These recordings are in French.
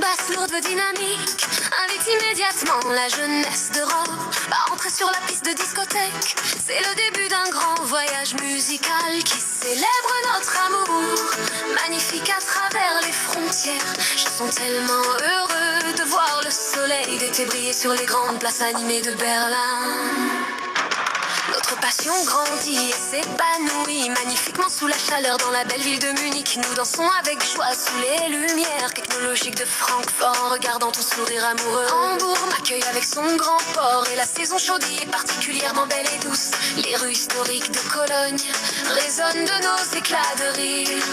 basse lourde dynamique invite immédiatement la jeunesse d'Europe à entrer sur la piste de discothèque. C'est le début d'un grand voyage musical qui célèbre notre amour, magnifique à travers les frontières. Je sens tellement heureux de voir le soleil d'été briller sur les grandes places animées de Berlin. Notre passion grandit et s'épanouit magnifiquement sous la chaleur dans la belle ville de Munich. Nous dansons avec joie sous les lumières technologiques de Francfort en regardant ton sourire amoureux. Hambourg m'accueille avec son grand port et la saison chaude y est particulièrement belle et douce. Les rues historiques de Cologne résonnent de nos éclats de rire.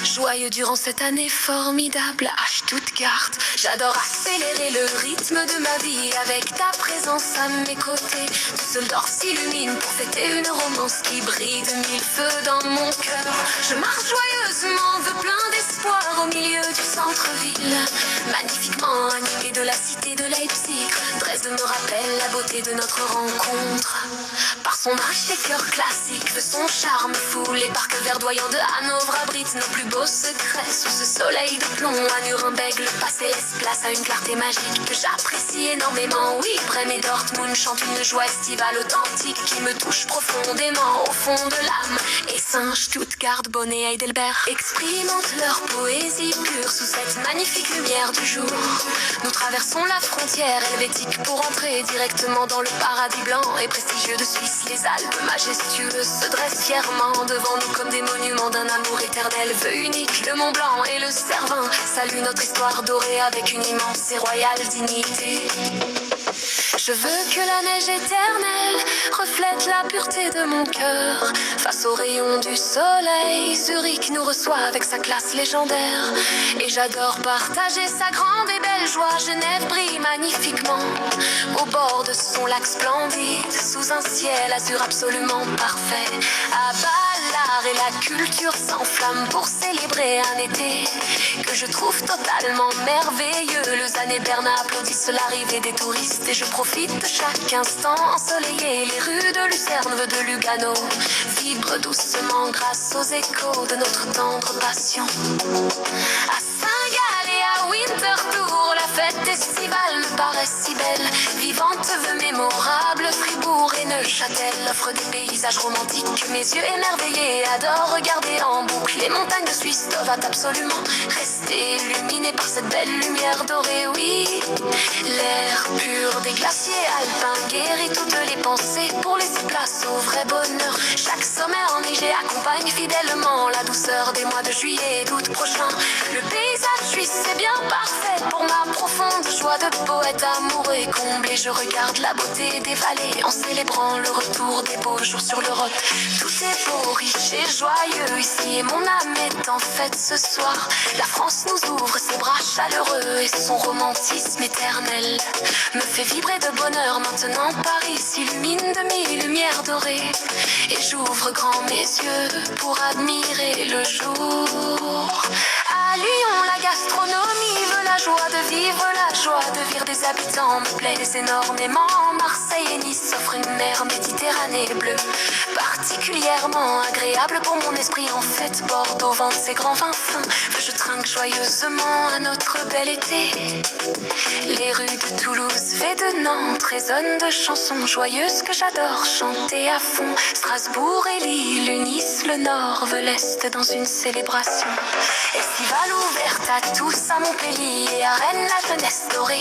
Joyeux durant cette année formidable à Stuttgart, j'adore accélérer le rythme de ma vie avec ta présence à mes côtés. Düsseldorf s'illumine pour fêter une romance qui brille de mille feux dans mon cœur. Je marche joyeusement, veux plein d'espoir au milieu du centre-ville, magnifiquement animé de la cité de Leipzig. Dresde me rappelle la beauté de notre rencontre. Par son architecture classique, de son charme fou, les parcs verdoyants de Hanovre abritent nos plus beaux secrets. Sous ce soleil de plomb à Nuremberg, le passé laisse place à une clarté magique que j'apprécie énormément. Oui, Brême et Dortmund chantent une joie estivale authentique qui me touche profondément au fond de l'âme. Essin, Stuttgart, Bonn et Heidelberg expérimentent leur poésie pure sous cette magnifique lumière du jour. Nous traversons la frontière helvétique pour entrer directement dans le paradis blanc et prestigieux de Suisse. Les Alpes majestueuses se dressent fièrement devant nous comme des monuments d'un amour éternel. Feu unique, le Mont Blanc et le Cervin saluent notre histoire dorée avec une immense et royale dignité. Je veux que la neige éternelle reflète la pureté de mon cœur. Face aux rayons du soleil, Zurich nous reçoit avec sa classe légendaire. Et j'adore partager sa grande et belle joie. Genève brille magnifiquement au bord de son lac splendide, sous un ciel azur absolument parfait. À Ballard et la culture s'enflamme pour célébrer un été que je trouve totalement merveilleux. Lausanne et Berna applaudissent l'arrivée des touristes et je profite de chaque instant ensoleillé. Les rues de Lucerne, de Lugano vibrent doucement grâce aux échos de notre tendre passion. À Saint-Gall et à Winterthur, la fête estivale me paraît si belle. Vivante, vœux mémorables, Fribourg et Neuchâtel offrent des paysages romantiques que mes yeux émerveillés adorent regarder en boucle. Les montagnes de Suisse doivent absolument rester illuminées par cette belle lumière dorée, oui. L'air pur des glaciers alpins guérit toutes les pensées pour laisser place au vrai bonheur. Chaque sommet enneigé accompagne fidèlement la douceur des mois de juillet et d'août prochain. Le paysage suisse est bien parfait pour ma profonde joie de poète amoureux et comblé. Je regarde la beauté des vallées en célébrant le retour des beaux jours sur l'Europe. Tout est beau, riche et joyeux ici et mon âme est en fête ce soir. La France nous ouvre ses bras chaleureux et son romantisme éternel me fait vibrer de bonheur. Maintenant Paris s'illumine de mille lumières dorées et j'ouvre grand mes yeux pour admirer le jour. À Lyon, la gastronomie veut la joie de vivre, la joie de vivre des habitants me plaise énormément. Marseille et Nice offrent une mer Méditerranée bleue particulièrement agréable pour mon esprit en fête. Bordeaux vend ses grands vins fins, je trinque joyeusement à notre bel été. Les rues de Toulouse et de Nantes résonnent de chansons joyeuses que j'adore chanter à fond. Strasbourg et Lille unissent le nord, veut l'est dans une célébration estivale ouverte à tous. À Montpellier et à Rennes, la jeunesse dorée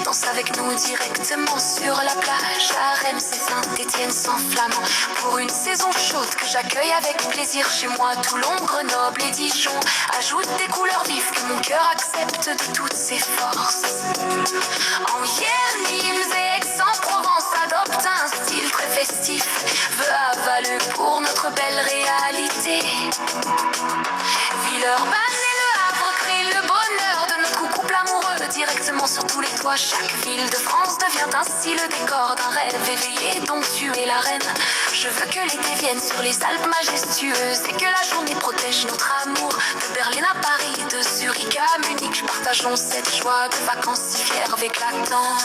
danse avec nous directement sur la plage. À Reims et Saint-Étienne s'enflammant pour une saison chaude que j'accueille avec plaisir chez moi. Toulon, Grenoble et Dijon ajoutent des couleurs vives que mon cœur accepte de toutes ses forces. En Hyères, Nîmes et Aix-en-Provence adoptent un style très festif, veut avaler pour notre belle réalité. Villeurbanne et Le Havre crient le bonheur de notre couple amoureux directement sur tous les toits. Chaque ville de France devient ainsi le décor d'un rêve éveillé dont tu es la reine. Je veux que l'été vienne sur les Alpes majestueuses et que la journée protège notre amour. De Berlin à Paris, de Zurich à Munich, partageons cette joie de vacances si fières avec éclatants.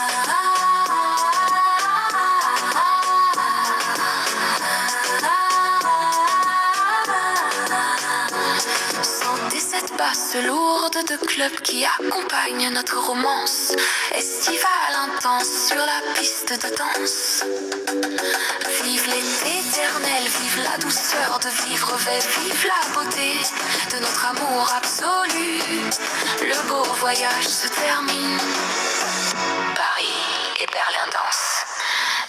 cette basse lourde de club qui accompagne notre romance estivale intense sur la piste de danse. Vive l'été éternel, vive la douceur de vivre, vive la beauté de notre amour absolu. Le beau voyage se termine. Paris et Berlin dansent.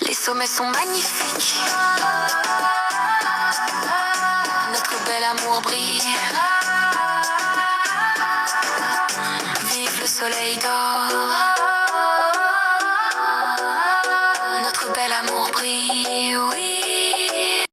Les sommets sont magnifiques. Notre bel amour brille.